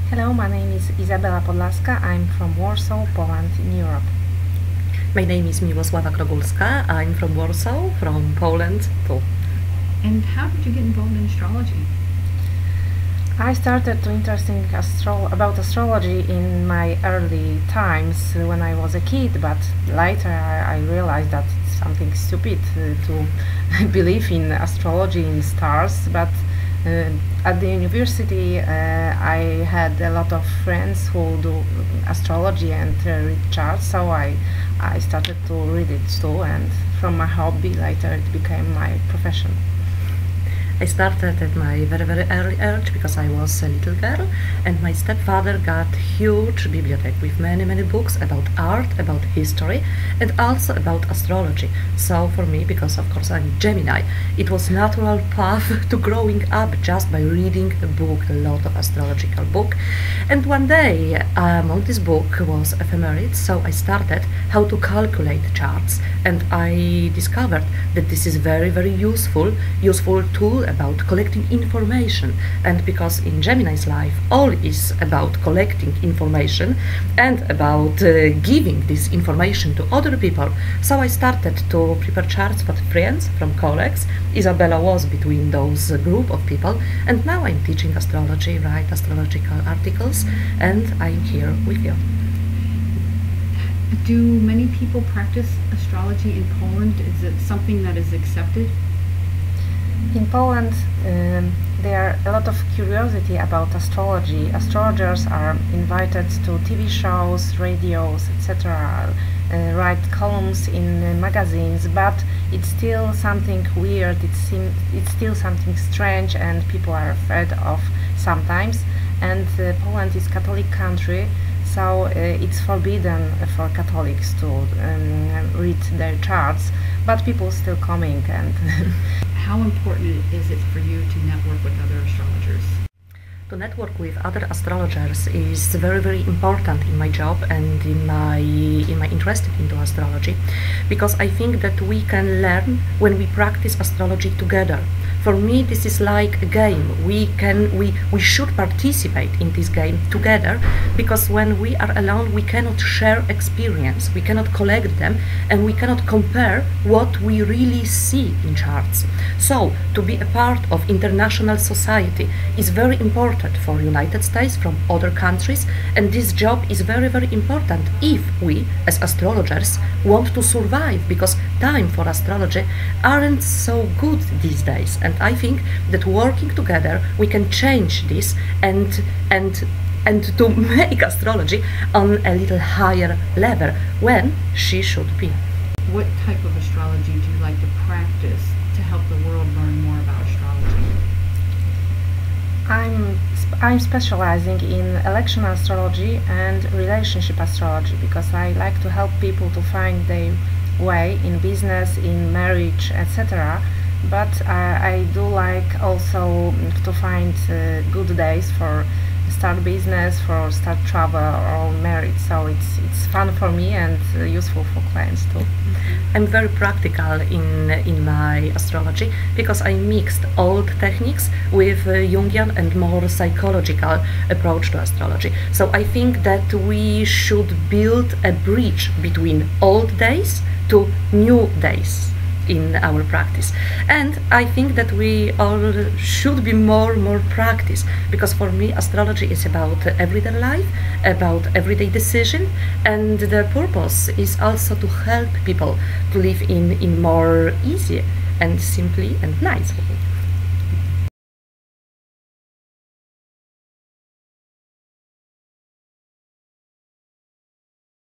Hello, my name is Izabela Podlaska. I'm from Warsaw, Poland, in Europe. My name is Miloslawa Krogulska. I'm from Warsaw, from Poland too. And how did you get involved in astrology? I started to interesting about astrology in my early times when I was a kid, but later I realized that it's something stupid to believe in astrology, in stars. But at the university, I had a lot of friends who do astrology and read charts, so I started to read it too, and from my hobby, later it became my profession. I started at my very early age because I was a little girl, and my stepfather got huge bibliothèque with many books about art, about history, and also about astrology. So for me, because of course I'm Gemini, it was natural path to growing up just by reading a book, a lot of astrological book. And one day among this book was ephemerid, so I started how to calculate charts, and I discovered that this is very useful tool about collecting information. And because in Gemini's life all is about collecting information and about giving this information to other people, so I started to prepare charts for friends, from colleagues. Izabela was between those group of people, and now I'm teaching astrology, write astrological articles, and I'm here with you. Do many people practice astrology in Poland? Is it something that is accepted? In Poland, there are a lot of curiosity about astrology. Astrologers are invited to TV shows, radios, etc., write columns in magazines, but it's still something weird, it's still something strange, and people are afraid of sometimes. And Poland is a Catholic country, so it's forbidden for Catholics to read their charts, but people still coming. And how important is it for you to network with other astrologers? To network with other astrologers is very important in my job and in my interest into astrology, because I think that we can learn when we practice astrology together. For me, this is like a game. We should participate in this game together, because when we are alone, we cannot share experience, we cannot collect them, and we cannot compare what we really see in charts. So, to be a part of international society is very important for United States, from other countries, and this job is very important if we, as astrologers, want to survive, because time for astrology aren't so good these days. And I think that working together we can change this and to make astrology on a little higher level when she should be. What type of astrology do you like to practice to help the world learn more about astrology? I'm specializing in election astrology and relationship astrology, because I like to help people to find their way in business, in marriage, etc. But I do like also to find good days for start business, for start travel or marriage. So it's fun for me and useful for clients too. I'm very practical in my astrology, because I mixed old techniques with Jungian and more psychological approach to astrology. So I think that we should build a bridge between old days to new days in our practice. And I think that we all should be more practice, because for me astrology is about everyday life, about everyday decision, and the purpose is also to help people to live in more easy and simply and nice way.